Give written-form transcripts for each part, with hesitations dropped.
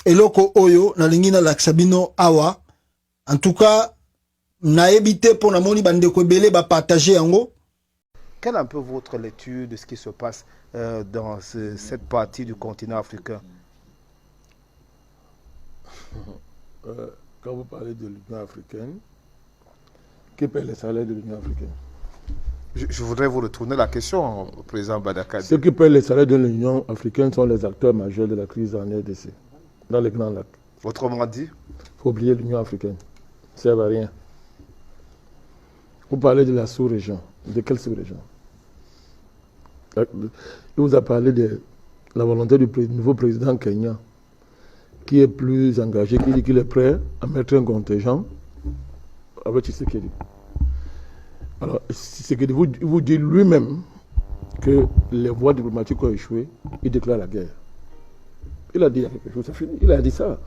eloko oyo nalingi na laksabino awa. En tout cas, na ebité pour na moni bandeko ebele ba partager yango. Quelle est un peu votre lecture de ce qui se passe dans cette partie du continent africain? Quand vous parlez de l'Union africaine, qui paie les salaires de l'Union africaine? Je voudrais vous retourner la question, président Badakadi. Ceux qui paient les salaires de l'Union africaine sont les acteurs majeurs de la crise en RDC, dans les Grands Lacs. Autrement dit? Il faut oublier l'Union africaine. Ça ne sert à rien. Vous parlez de la sous-région. De quelle sous-région? Il vous a parlé de la volonté du nouveau président kenyan, qui est plus engagé, qui dit qu'il est prêt à mettre un contingent avec Tshisekedi. Alors, Tshisekedi vous dit lui-même que les voies diplomatiques ont échoué, il déclare la guerre. Il a dit quelque chose, c'est fini. Il a dit ça.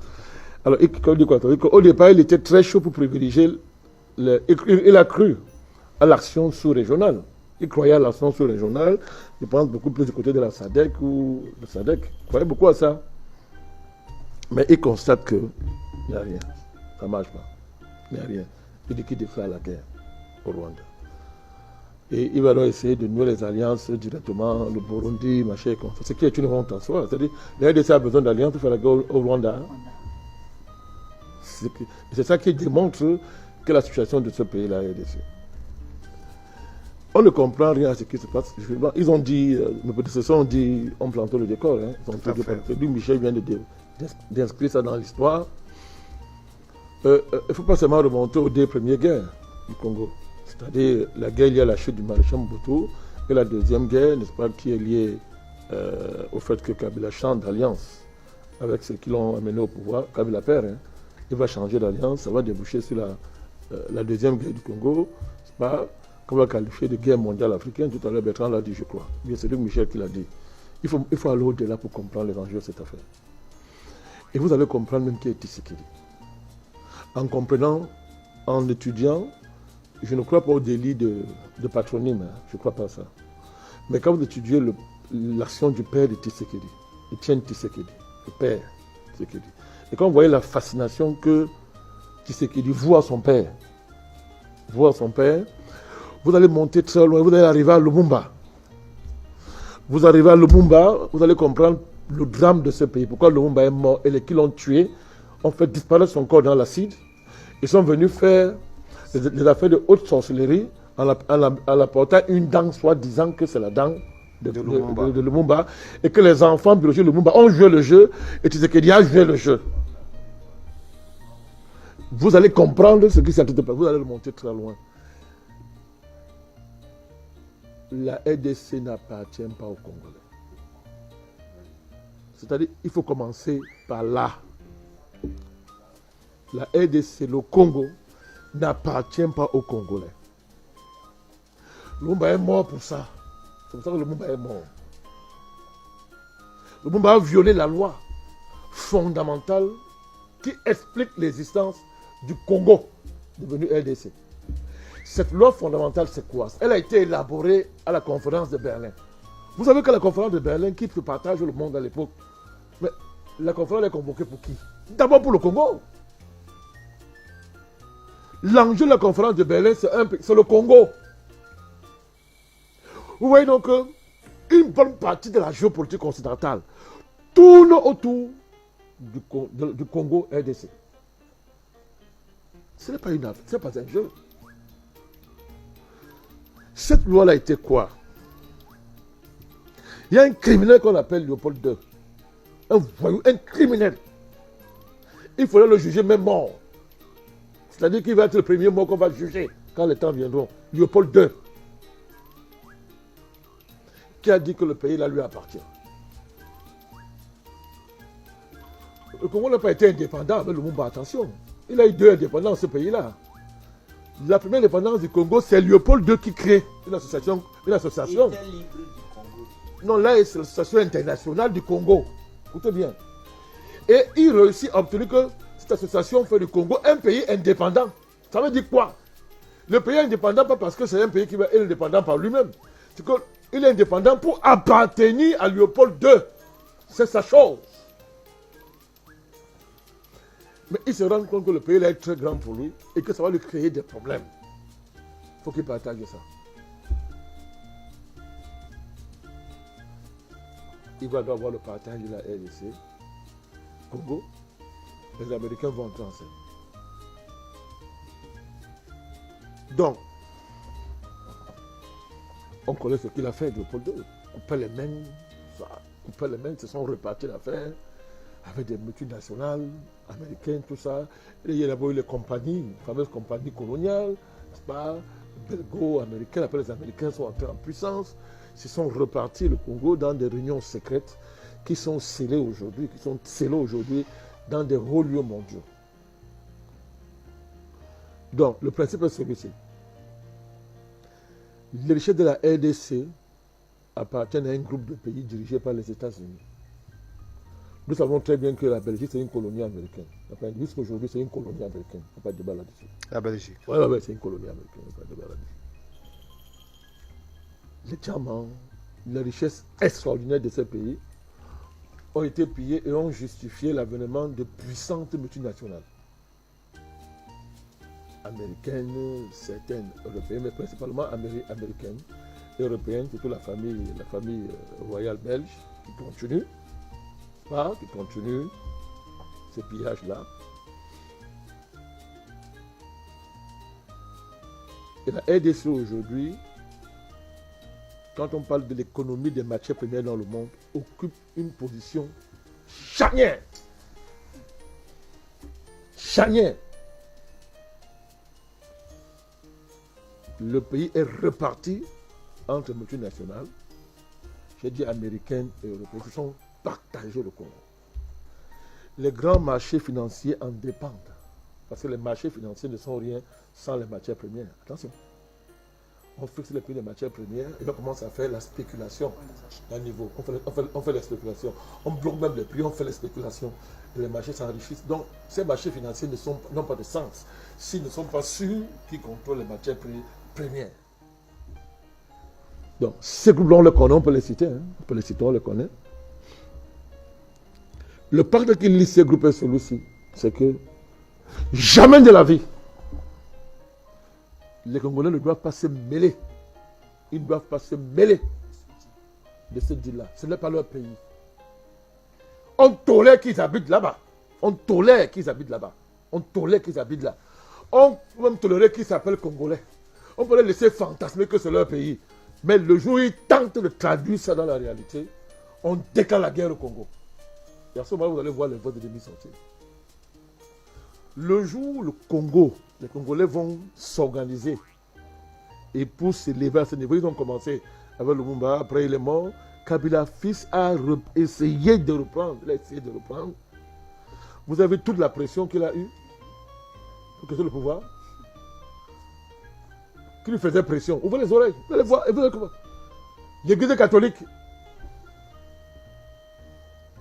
Alors, il dit quoi? Au départ, il était très chaud pour privilégier, il a cru à l'action sous-régionale. Il croyait à l'action sous-régionale, il pense beaucoup plus du côté de la SADC ou le SADC. Il croyait beaucoup à ça. Mais il constate qu'il n'y a rien. Ça ne marche pas. Il n'y a rien. Il dit qu'il déclare la guerre au Rwanda. Et il va donc essayer de nouer les alliances directement, le Burundi, machin, comme ça. Ce qui est une honte en soi. C'est-à-dire, la RDC a besoin d'alliance pour faire la guerre au Rwanda. C'est ça qui démontre que la situation de ce pays-là est RDC. On ne comprend rien à ce qui se passe. Ils ont dit, mes prédécesseurs ont dit, on plante le décor. Hein. Ils ont dit, lui, Michel vient d'inscrire ça dans l'histoire. Il ne faut pas seulement remonter aux deux premières guerres du Congo. C'est-à-dire la guerre liée à la chute du maréchal Mobutu et la deuxième guerre, n'est-ce pas, qui est liée au fait que Kabila change d'alliance avec ceux qui l'ont amené au pouvoir. Kabila perd, hein. Il va changer d'alliance, ça va déboucher sur la deuxième guerre du Congo. C'est pas qu'on va qualifier de guerre mondiale africaine. Tout à l'heure, Bertrand l'a dit, je crois. Bien, c'est Luc Michel qui l'a dit. Il faut aller au-delà pour comprendre les enjeux de cette affaire. Et vous allez comprendre même qui est Tshisekedi. En comprenant, en étudiant, je ne crois pas au délit de patronyme, hein. Je ne crois pas à ça. Mais quand vous étudiez l'action du père de Tshisekedi, Etienne Tshisekedi, le père Tshisekedi, et quand vous voyez la fascination que Tshisekedi voit à son père, vous allez monter très loin, vous allez arriver à Lumumba. Vous arrivez à Lumumba, vous allez comprendre le drame de ce pays. Pourquoi Lumumba est mort et les qui l'ont tué ont fait disparaître son corps dans l'acide. Ils sont venus faire des affaires de haute sorcellerie en apportant une dent, soi-disant que c'est la dent de Lumumba, et que les enfants biologiques de Lumumba ont joué le jeu, et Tshisekedi a joué le jeu. Vous allez comprendre ce qui s'est passé, vous allez le monter très loin. La RDC n'appartient pas aux Congolais. C'est-à-dire, il faut commencer par là. La RDC, le Congo, n'appartient pas aux Congolais. Lumumba est mort pour ça. C'est pour ça que Lumumba est mort. Lumumba a violé la loi fondamentale qui explique l'existence du Congo, devenu RDC. Cette loi fondamentale, c'est quoi? Elle a été élaborée à la conférence de Berlin. Vous savez que la conférence de Berlin, qui partage le monde à l'époque, mais la conférence est convoquée pour qui? D'abord pour le Congo. L'enjeu de la conférence de Berlin, c'est le Congo. Vous voyez donc qu'une bonne partie de la géopolitique occidentale tourne autour du Congo RDC. Ce n'est pas un jeu. Cette loi-là était quoi? Il y a un criminel qu'on appelle Léopold II. Un voyou, un criminel. Il faudrait le juger même mort. C'est-à-dire qu'il va être le premier mort qu'on va juger quand les temps viendront. Léopold II. Qui a dit que le pays là lui appartient. Le Congo n'a pas été indépendant avec le Lumumba, attention. Il a eu deux indépendances ce pays-là. La première indépendance du Congo, c'est Léopold II qui crée une association. Il était libre du Congo. Non, là, c'est l'association internationale du Congo. Écoutez bien. Et il réussit à obtenir que cette association fait du Congo un pays indépendant. Ça veut dire quoi? Le pays est indépendant pas parce que c'est un pays qui est indépendant par lui-même. C'est qu'il est indépendant pour appartenir à Léopold II. C'est sa chose. Mais il se rend compte que le pays là est très grand pour lui et que ça va lui créer des problèmes. Il faut qu'il partage ça. Il va devoir avoir le partage de la RDC. Congo, les Américains vont entrer en scène. Donc, on connaît ce qu'il a fait de Paul II. Couper les mains, ils se sont repartis l'affaire avec des multinationales américaines, tout ça. Et il y a d'abord eu les compagnies, les fameuses compagnies coloniales, n'est-ce pas, belgo-américaines. Après, les Américains sont entrés en puissance. Ils se sont repartis le Congo dans des réunions secrètes qui sont scellées aujourd'hui, dans des hauts lieux mondiaux. Donc, le principe est celui-ci. Les richesses de la RDC appartiennent à un groupe de pays dirigé par les États-Unis. Nous savons très bien que la Belgique, c'est une colonie américaine. Jusqu'aujourd'hui, c'est une colonie américaine. Il ne faut pas de débat là-dessus. La Belgique. Oui, c'est une colonie américaine. Il ne faut pas de débat là-dessus. Les diamants, les richesses extraordinaires de ces pays ont été pillés et ont justifié l'avènement de puissantes multinationales. Américaines, certaines européennes, mais principalement américaines, européennes, surtout la famille royale belge qui continue ces pillages-là. Et la RDC aujourd'hui, quand on parle de l'économie des matières premières dans le monde, occupe une position charnière. Charnière. Le pays est reparti entre multinationales, j'ai dit américaines et européennes, qui sont partagés le Congo. Les grands marchés financiers en dépendent, parce que les marchés financiers ne sont rien sans les matières premières. Attention. On fixe les prix des matières premières et on commence à faire la spéculation à un niveau. On fait la spéculation. On bloque même les prix, on fait la spéculation. Et les marchés s'enrichissent. Donc, ces marchés financiers n'ont pas de sens s'ils ne sont pas sûrs qui contrôlent les matières premières. Donc, ces groupes-là, on les connaît, on peut les citer. On peut les citer, on les connaît. Le pacte qui lie ces groupes est celui-ci. C'est que jamais de la vie, les Congolais ne doivent pas se mêler. Ils ne doivent pas se mêler de ce deal-là. Ce n'est pas leur pays. On tolère qu'ils habitent là-bas. On tolère qu'ils habitent là-bas. On tolère qu'ils habitent là. On peut même tolérer qu'ils s'appellent Congolais. On peut les laisser fantasmer que c'est leur pays. Mais le jour où ils tentent de traduire ça dans la réalité, on déclare la guerre au Congo. Et à ce moment, vous allez voir les votes de demi sortir. Le jour où le Congo, les Congolais vont s'organiser et pour s'élever à ce niveau, ils ont commencé avec Lumumba, après il est mort. Kabila fils a essayé de reprendre, Vous avez toute la pression qu'il a eue pour quitter le pouvoir. Qui lui faisait pression. Ouvrez les oreilles, vous allez voir, l'Église catholique,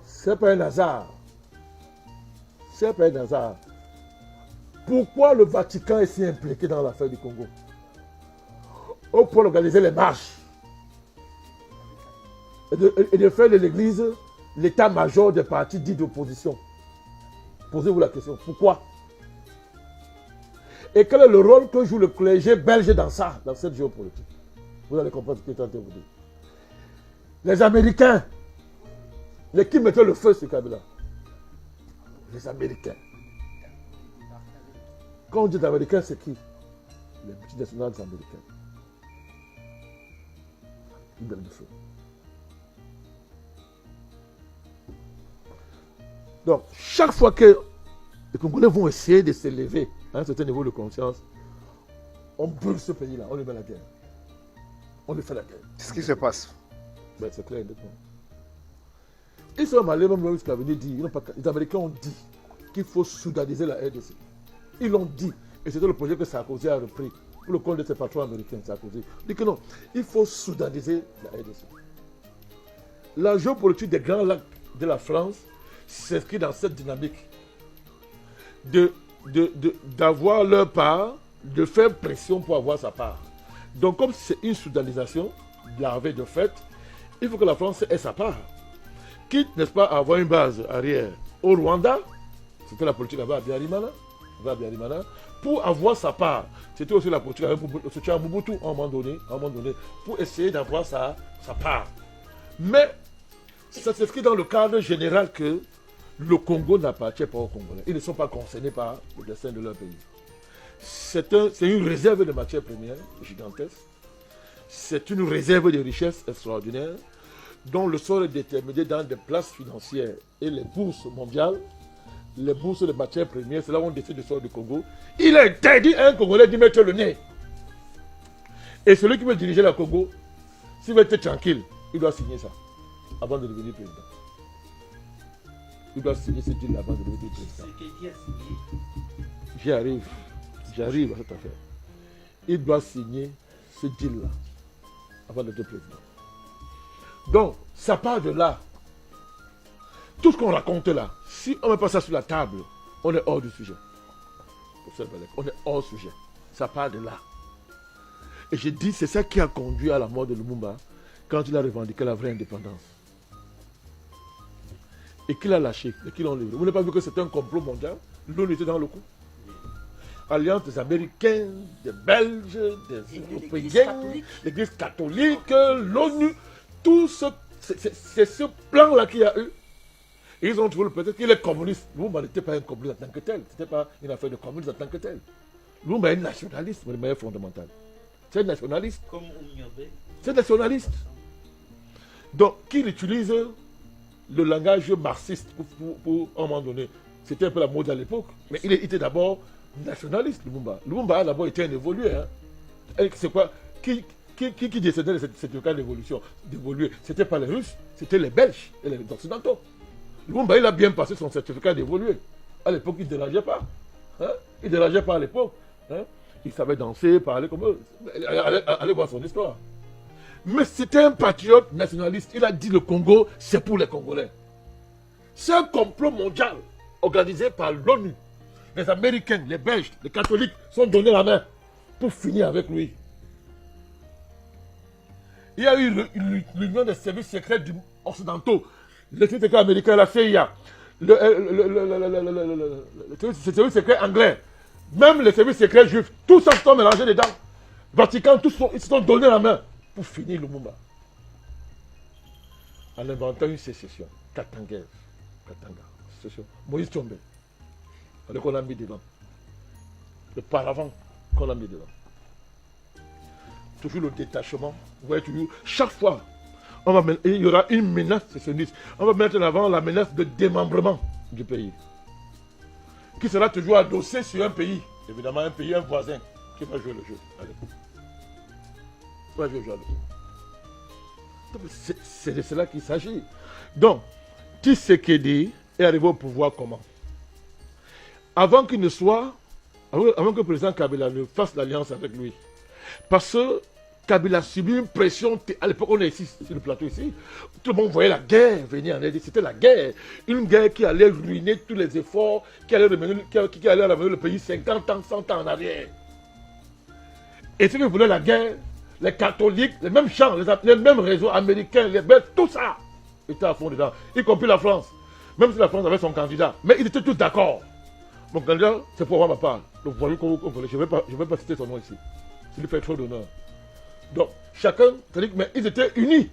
c'est pas un hasard. C'est pas un hasard. Pourquoi le Vatican est si impliqué dans l'affaire du Congo? Au point d'organiser les marches et de faire de l'Église l'état-major des partis dits d'opposition. Posez-vous la question. Pourquoi? Et quel est le rôle que joue le clergé belge dans ça, dans cette géopolitique? Vous allez comprendre ce que je suis en train de vous dire. Les Américains, qui mettaient le feu sur Kabila? Les Américains. Quand on dit Américains, c'est qui? Les multinationales américaines. Ils donnent le feu. Donc, chaque fois que les Congolais vont essayer de s'élever à un certain niveau de conscience, on brûle ce pays-là, on lui met la guerre. On lui fait la guerre. C'est ce qui se passe. Ben, c'est clair, exactement. Ils sont allés même jusqu'à venir dire, les Américains ont dit qu'il faut soudaniser la RDC. Ils l'ont dit. Et c'était le projet que Sarkozy a repris pour le compte de ses patrons américains. Sarkozy dit que non, il faut soudaniser la RDC. La géopolitique des grands lacs de la France s'inscrit dans cette dynamique d'avoir leur part, de faire pression pour avoir sa part. Donc comme c'est une soudanisation, la veille de fait, il faut que la France ait sa part. Quitte, n'est-ce pas, à avoir une base arrière au Rwanda, c'était la politique avec Abiyarimana. Pour avoir sa part. C'était aussi la politique avec Mobutu à un moment donné, pour essayer d'avoir sa part. Mais ça s'inscrit dans le cadre général que le Congo n'appartient pas aux Congolais. Ils ne sont pas concernés par le destin de leur pays. C'est une réserve de matières premières gigantesque. C'est une réserve de richesses extraordinaires dont le sort est déterminé dans des places financières et les bourses mondiales. Les bourses de matières premières, c'est là où on décide du sort du Congo. Il est interdit à un Congolais d'y mettre le nez. Et celui qui veut diriger le Congo, s'il veut être tranquille, il doit signer ça avant de devenir président. Il doit signer ce deal avant de devenir président. J'arrive à cette affaire. Il doit signer ce deal-là avant d'être président. Donc, ça part de là. Tout ce qu'on raconte là, si on ne met pas ça sur la table, on est hors du sujet. On est hors sujet. Ça part de là. Et j'ai dit, c'est ça qui a conduit à la mort de Lumumba quand il a revendiqué la vraie indépendance. Et qu'il a lâché, et qu'ils l'ont livré. Vous n'avez pas vu que c'était un complot mondial? L'ONU était dans le coup. Alliance des Américains, des Belges, des Européens, l'Église catholique, l'ONU, tout ce, c'est ce plan-là qu'il y a eu. Et ils ont trouvé peut-être qu'il est communiste. Lumumba n'était pas un communiste en tant que tel. Ce n'était pas une affaire de communiste en tant que tel. Lumumba est nationaliste, de manière fondamentale. C'est un nationaliste. Comme Oumyobé. C'est un nationaliste. Donc, qu'il utilise le langage marxiste pour un moment donné. C'était un peu la mode à l'époque. Mais il était d'abord nationaliste, Lumumba. Lumumba a d'abord été un évolué. Hein. C'est quoi? Qui décédait de cette cas d'évolution? C'était pas les Russes, c'était les Belges et les Occidentaux. Lumumba, il a bien passé son certificat d'évoluer. À l'époque, il ne dérangeait pas. Hein? Il ne dérangeait pas à l'époque. Hein? Il savait danser, parler comme eux. Allez voir son histoire. Mais c'était un patriote nationaliste. Il a dit le Congo, c'est pour les Congolais. C'est un complot mondial organisé par l'ONU. Les Américains, les Belges, les catholiques sont donnés la main pour finir avec lui. Il y a eu l'union des services secrets occidentaux. Le service américain, la CIA, le service secret anglais, même les services secrets juifs, tout ça se sont mélangés dedans. Vatican, ils se sont donné la main pour finir Lumumba. En inventant une sécession, Katanga, sécession, Moïse Tchombe, qu'on a mis dedans. Le paravent qu'on a mis dedans. Toujours le détachement. Vous voyez toujours, chaque fois, il y aura une menace sécessionniste. On va mettre en avant la menace de démembrement du pays. Qui sera toujours adossé sur un pays. Évidemment, un pays, un voisin, qui va jouer le jeu. Allez. Va jouer le jeu. C'est de cela qu'il s'agit. Donc, Tshisekedi est arrivé au pouvoir comment? Avant qu'il ne soit, avant que le président Kabila ne fasse l'alliance avec lui. Parce que Kabila a subi une pression. À l'époque, on est ici, sur le plateau ici. Tout le monde voyait la guerre venir en RDC. C'était la guerre. Une guerre qui allait ruiner tous les efforts, qui allait ramener le pays 50 ans, 100 ans en arrière. Et ceux qui voulaient la guerre, les catholiques, les mêmes champs, les mêmes réseaux américains, les Belges, tout ça était à fond dedans. Y compris la France. Même si la France avait son candidat. Mais ils étaient tous d'accord. Mon candidat, c'est pour avoir ma part. Donc, vous voyez qu'on voulait. Je ne vais pas citer son nom ici. Ça lui fait trop d'honneur. Donc, chacun, mais ils étaient unis.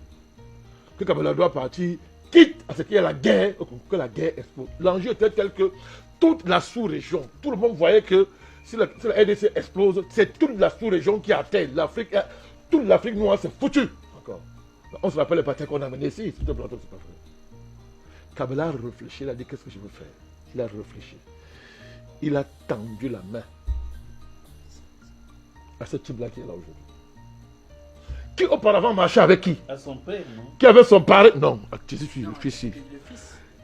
Que Kabila doit partir, quitte à ce qu'il y ait la guerre, que la guerre explose. L'enjeu était tel que toute la sous-région, tout le monde voyait que si la RDC explose, c'est toute la sous-région qui atteint l'Afrique. Toute l'Afrique noire, c'est foutu. Encore. On se rappelle les batailles qu'on a menées ici. C'est pas vrai. Kabila a réfléchi, il a dit qu'est-ce que je veux faire. Il a réfléchi. Il a tendu la main à ce type-là qui est là aujourd'hui. Qui auparavant marchait avec qui? À son père, non? Qui avait son père? Non, je suis le fils.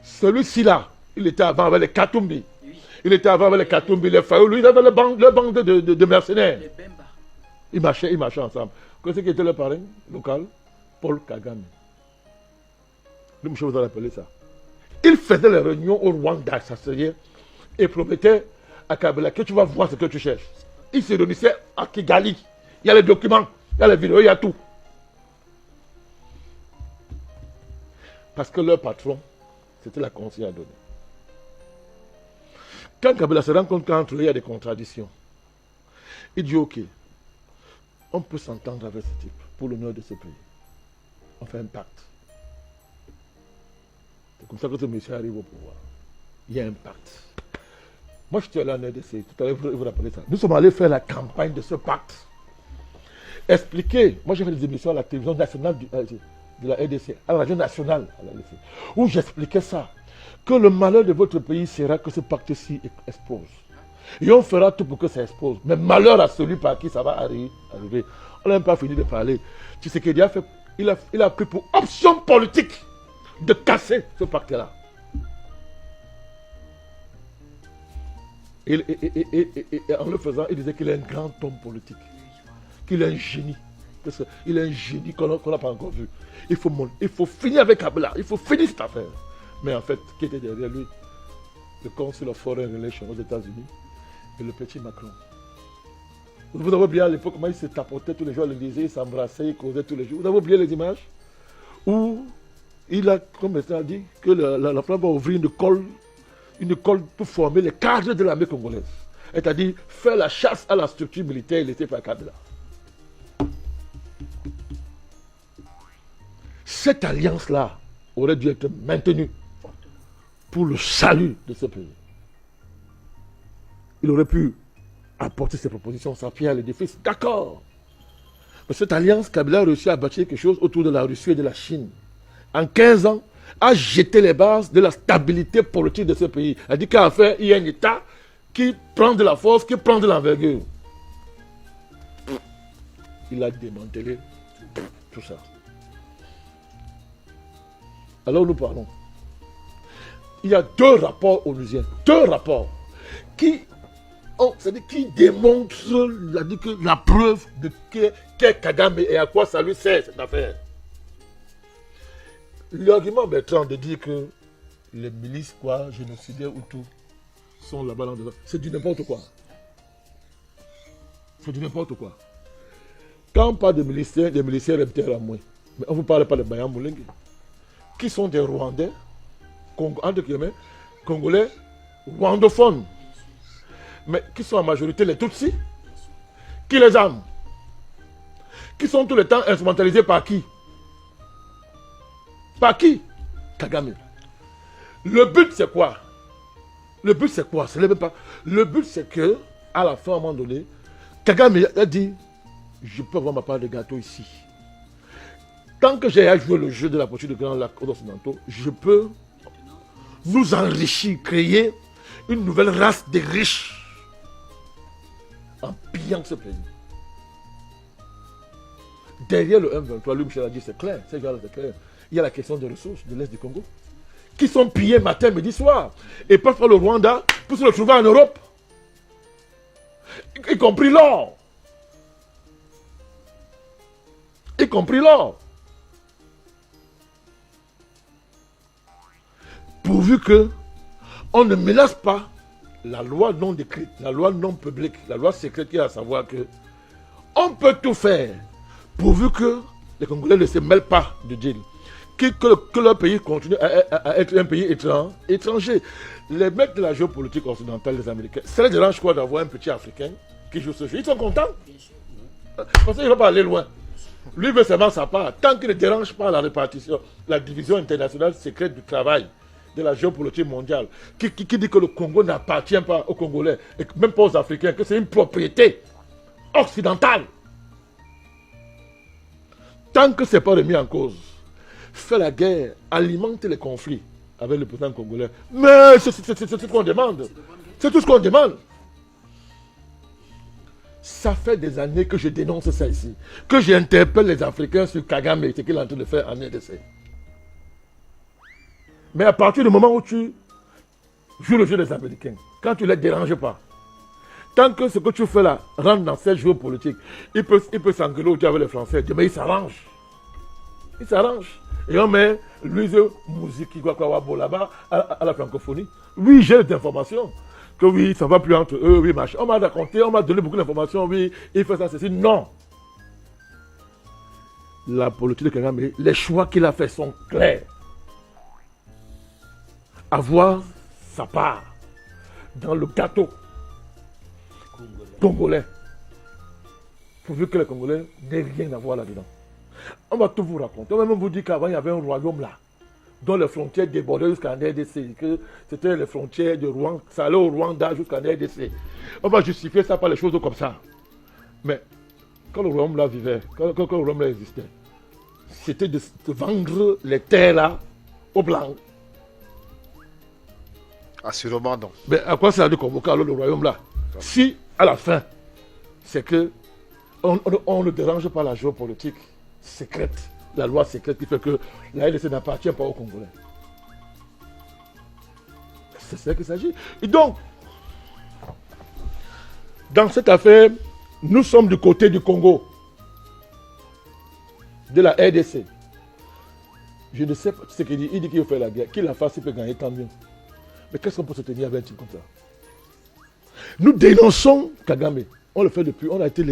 Celui-ci là, il était avant avec les Katumbi. Oui. Il était avant avec les Katumbi, les Fayou. Lui, il avait le bande de mercenaires. Les Bemba. Ils marchaient ensemble. Vous savez qui était le parrain local? Paul Kagame. Le monsieur vous a appelé ça. Il faisait les réunions au Rwanda, ça serait, et promettait à Kabila que tu vas voir ce que tu cherches. Il se réunissait à Kigali. Il y a les documents, il y a les vidéos, il y a tout. Parce que leur patron, c'était la consigne à donner. Quand Kabila se rend compte qu'entre eux, il y a des contradictions, il dit ok, on peut s'entendre avec ce type pour l'honneur de ce pays. On fait un pacte. C'est comme ça que ce monsieur arrive au pouvoir. Il y a un pacte. Moi, je suis allé en RDC, tout à l'heure, vous rappelez ça. Nous sommes allés faire la campagne de ce pacte. Expliquer. Moi, j'ai fait des émissions à la télévision nationale de la RDC, à la radio nationale, à la RDC, où j'expliquais ça. Que le malheur de votre pays sera que ce pacte-ci expose. Et on fera tout pour que ça expose. Mais malheur à celui par qui ça va arriver. On n'a même pas fini de parler. Tu sais qu'il a fait, il a pris pour option politique de casser ce pacte-là. Et en le faisant, il disait qu'il est un grand homme politique. Qu'il est un génie. Il est un génie qu'on n'a pas encore vu. Il faut finir avec Kabila. Il faut finir cette affaire. Mais en fait, qui était derrière lui? Le consul of Foreign Relations aux États-Unis et le petit Macron. Vous avez oublié à l'époque comment il se tapotait tous les jours à l'Élysée, il s'embrassait, il causait tous les jours. Vous avez oublié les images où il a, comme il a dit, que la France va ouvrir une école pour former les cadres de l'armée congolaise. C'est-à-dire faire la chasse à la structure militaire laissée par Kabila. Cette alliance-là aurait dû être maintenue pour le salut de ce pays. Il aurait pu apporter ses propositions sans pierre à l'édifice. D'accord. Mais cette alliance, Kabila a réussi à bâtir quelque chose autour de la Russie et de la Chine. En 15 ans, a jeté les bases de la stabilité politique de ce pays. Elle dit qu'à faire, il y a un État qui prend de la force, qui prend de l'envergure. Il a démantelé tout ça. Alors nous parlons. Il y a 2 rapports onusiens, 2 rapports qui démontrent la preuve de qu'est Kagame et à quoi ça lui sert cette affaire. L'argument Bertrand de dire que les milices génocidaires ou tout sont là-bas dans c'est du n'importe quoi. C'est du n'importe quoi. Quand on parle de miliciens à moins, mais on ne vous parle pas de Bayan Moulengue, qui sont des Rwandais, Congolais, rwandophones, mais qui sont en majorité les Tutsis, qui les arment, qui sont tout le temps instrumentalisés par qui? Par qui? Kagame. Le but c'est quoi? Le but c'est quoi? Le but c'est que, à la fin, à un moment donné, Kagame a dit, je peux avoir ma part de gâteau ici. Tant que j'ai à jouer le jeu de la politique de Grand Lac occidentaux, je peux nous enrichir, créer une nouvelle race de riches en pillant ce pays. Derrière le M23, lui, Michel a dit, c'est clair, c'est clair. Il y a la question des ressources de l'Est du Congo, qui sont pillées matin, midi, soir, et peuvent faire le Rwanda pour se retrouver en Europe, y compris l'or. Y compris l'or. Pourvu que on ne menace pas la loi non décrite, la loi non publique, la loi secrète qui est à savoir que on peut tout faire pourvu que les Congolais ne se mêlent pas du deal. Que leur pays continue à être un pays étranger. Les mecs de la géopolitique occidentale, les Américains, ça les dérange quoi d'avoir un petit Africain qui joue ce jeu? Ils sont contents. Parce qu'il ne va pas aller loin. Lui veut seulement sa part. Tant qu'il ne dérange pas la répartition, la division internationale secrète du travail, de la géopolitique mondiale, qui dit que le Congo n'appartient pas aux Congolais, et même pas aux Africains, que c'est une propriété occidentale. Tant que ce n'est pas remis en cause, fait la guerre, alimente les conflits avec le président congolais. Mais c'est ce qu'on demande. C'est tout ce qu'on demande. Ça fait des années que je dénonce ça ici, que j'interpelle les Africains sur Kagame et ce qu'il est en train de faire en RDC. Mais à partir du moment où tu joues le jeu des Américains, quand tu ne les déranges pas, tant que ce que tu fais là rentre dans ces jeux politiques, il peut s'engueuler avec les Français, mais il s'arrange. Il s'arrange. Et on met Louise Mouziki là-bas à la francophonie. Oui, j'ai des informations. Que oui, ça ne va plus entre eux, oui, machin. On m'a raconté, on m'a donné beaucoup d'informations, oui, il fait ça, ceci. Non. La politique de Kagame, les choix qu'il a fait sont clairs. Avoir sa part dans le gâteau congolais. Pourvu que les Congolais n'aient rien à voir là-dedans. On va tout vous raconter. On va même vous dire qu'avant, il y avait un royaume là, dont les frontières débordaient jusqu'en RDC, que c'était les frontières de Rouen, ça allait au Rwanda jusqu'en RDC. On va justifier ça par les choses comme ça. Mais quand le royaume là vivait, quand le royaume là existait, c'était de vendre les terres là aux Blancs. Assurément non. Mais à quoi ça a de convoquer alors le royaume là? Si, à la fin, c'est que on ne dérange pas la géopolitique secrète, la loi secrète qui fait que la RDC n'appartient pas aux Congolais. C'est ça qu'il s'agit. Et donc, dans cette affaire, nous sommes du côté du Congo, de la RDC. Je ne sais pas ce qu'il dit. Il dit qu'il veut faire la guerre. Qu'il la fasse, il peut gagner, tant mieux. Mais qu'est-ce qu'on peut se tenir avec un type comme ça? Nous dénonçons Kagame. On le fait depuis. On a été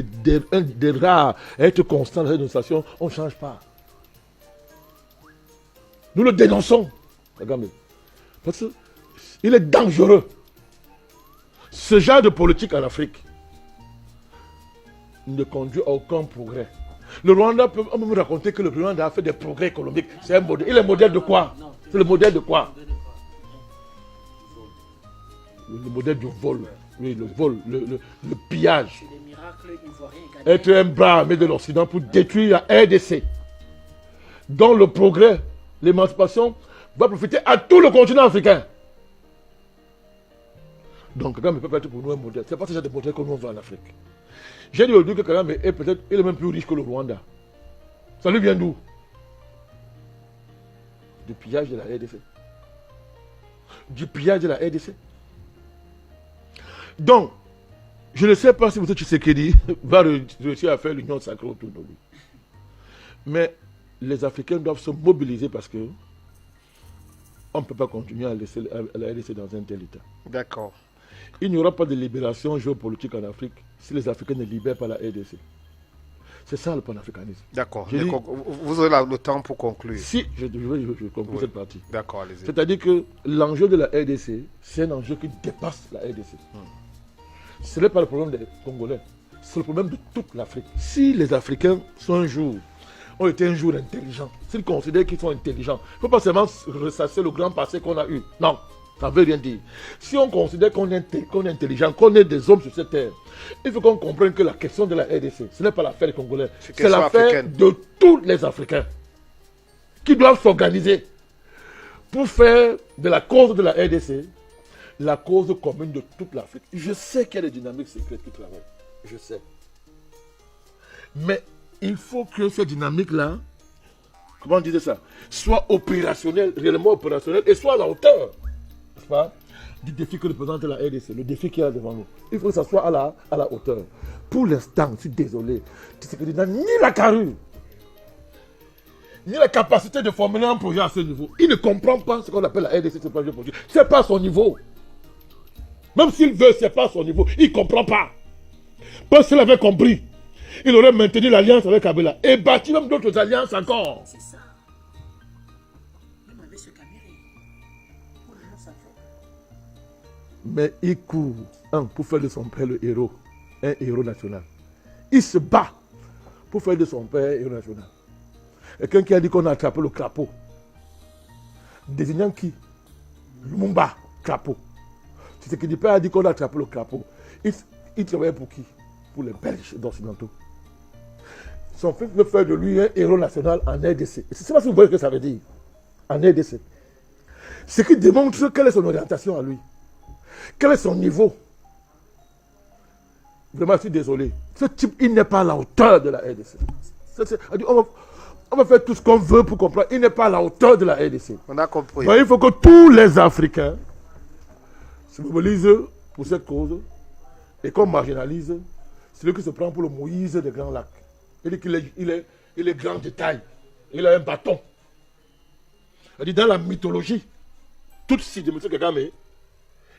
un des rares à être constant dans cette dénonciation. On ne change pas. Nous le dénonçons, Kagame. Parce qu'il est dangereux. Ce genre de politique en Afrique ne conduit à aucun progrès. Le Rwanda peut me raconter que le Rwanda a fait des progrès économiques. C'est un modèle. Il est modèle de quoi? C'est le modèle de quoi? Le modèle du vol. Oui, le vol, le pillage. Être un bras armé de l'Occident pour détruire la RDC. Dont le progrès, l'émancipation va profiter à tout le continent africain. Donc Kagame peut être pour nous un modèle. Ce n'est pas ce genre de modèle que nous avons en Afrique. J'ai dit aujourd'hui que Kagame est peut-être, il est même plus riche que le Rwanda. Ça lui vient d'où? Du pillage de la RDC. Du pillage de la RDC. Donc, je ne sais pas si M. Tshisekedi va réussir à faire l'union sacrée autour de lui. Mais les Africains doivent se mobiliser parce que on ne peut pas continuer à laisser la RDC dans un tel état. D'accord. Il n'y aura pas de libération géopolitique en Afrique si les Africains ne libèrent pas la RDC. C'est ça le panafricanisme. D'accord. Vous aurez le temps pour conclure. Si, je conclue cette partie. D'accord, allez-y. C'est-à-dire que l'enjeu de la RDC, c'est un enjeu qui dépasse la RDC. Ce n'est pas le problème des Congolais, c'est le problème de toute l'Afrique. Si les Africains ont été un jour intelligents, s'ils considèrent qu'ils sont intelligents, il ne faut pas seulement ressasser le grand passé qu'on a eu. Non, ça ne veut rien dire. Si on considère qu'on est intelligent, qu'on est des hommes sur cette terre, il faut qu'on comprenne que la question de la RDC, ce n'est pas l'affaire des Congolais, c'est l'affaire de tous les Africains qui doivent s'organiser pour faire de la cause de la RDC la cause commune de toute l'Afrique. Je sais qu'il y a des dynamiques secrètes qui travaillent. Je sais. Mais il faut que ces dynamiques-là, comment on disait ça, soient opérationnelles, réellement opérationnelles, et soient à la hauteur, n'est-ce pas, du défi que représente la RDC, le défi qu'il y a devant nous. Il faut que ça soit à la hauteur. Pour l'instant, je suis désolé, Tshisekedi n'a ni la carrure, ni la capacité de formuler un projet à ce niveau. Il ne comprend pas ce qu'on appelle la RDC, ce projet politique. Ce n'est pas à son niveau. Même s'il veut, ce n'est pas à son niveau. Il ne comprend pas. Parce qu'il avait compris, il aurait maintenu l'alliance avec Kabila et bâti même d'autres alliances encore. C'est ça. Même avec ce Kabila. Mais il court, pour faire de son père le héros, un héros national. Il se bat pour faire de son père un héros national. Quelqu'un qui a dit qu'on a attrapé le crapaud, désignant qui? Lumumba, crapaud. C'est ce que le père a dit qu'on a attrapé le crapaud. Il travaillait pour qui? Pour les Belges d'Occidentaux. Son fils veut faire de lui un héros national en RDC. Je ne sais pas si vous voyez ce que ça veut dire. En RDC. Ce qui démontre quelle est son orientation à lui. Quel est son niveau. Vraiment, je suis désolé. Ce type, il n'est pas à la hauteur de la RDC. On va faire tout ce qu'on veut pour comprendre. Il n'est pas à la hauteur de la RDC. On a compris. Mais il faut que tous les Africains se mobilisent pour cette cause et qu'on marginalise celui qui se prend pour le Moïse des Grands Lacs. Il dit qu'il est grand de taille. Il a un bâton. Il dit dans la mythologie, toute ci de M. Kagame,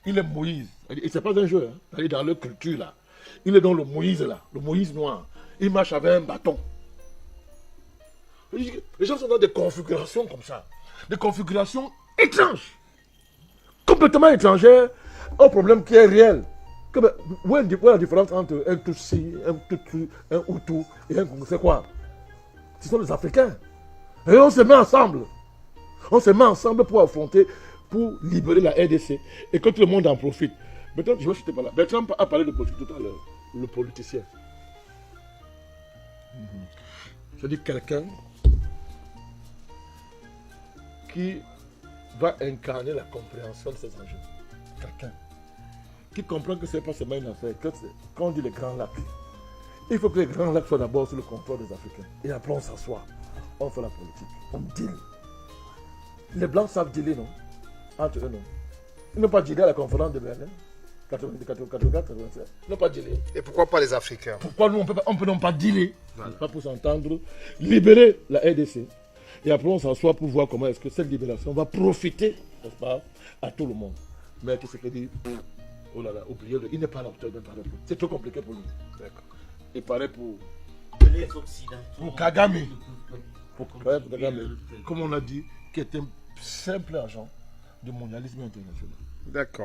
il est Moïse. Et ce n'est pas un jeu. Hein. Il est dans leur culture là. Il est dans le Moïse là, le Moïse noir. Il marche avec un bâton. Les gens sont dans des configurations comme ça. Des configurations étranges. Complètement étrangères un problème qui est réel. Où est la différence entre un Tutsi, un Tutsi, un Hutu et un Congo? C'est quoi? Ce sont les Africains. Et on se met ensemble. On se met ensemble pour affronter, pour libérer la RDC. Et que tout le monde en profite. Maintenant, je vais chuter par là. Bertrand a parlé de politique tout à l'heure. Le politicien. Je dis quelqu'un qui va incarner la compréhension de ces enjeux. Quelqu'un qui comprend que ce n'est pas seulement une affaire. Quand on dit les grands lacs, il faut que les grands lacs soient d'abord sous le contrôle des Africains. Et après on s'assoit, on fait la politique, on deal. Les Blancs savent dealer, non? Entre eux, non? Ils n'ont pas dealé à la conférence de Berlin, 84-87. Ils n'ont pas dealé. Et pourquoi pas les Africains? Pourquoi nous, on peut non pas dealer? Voilà. Pas pour s'entendre, libérer la RDC. Et après, on s'assoit pour voir comment est-ce que cette libération va profiter, n'est-ce pas, à tout le monde. Mais tout ce qui dit, oh là là, oubliez-le, il n'est pas à la hauteur d'un parler. C'est trop compliqué pour lui. D'accord. Et pareil pour les Occidentaux. Pour Kagame. Pour Kagame, comme on a dit, qui est un simple agent du mondialisme international. D'accord.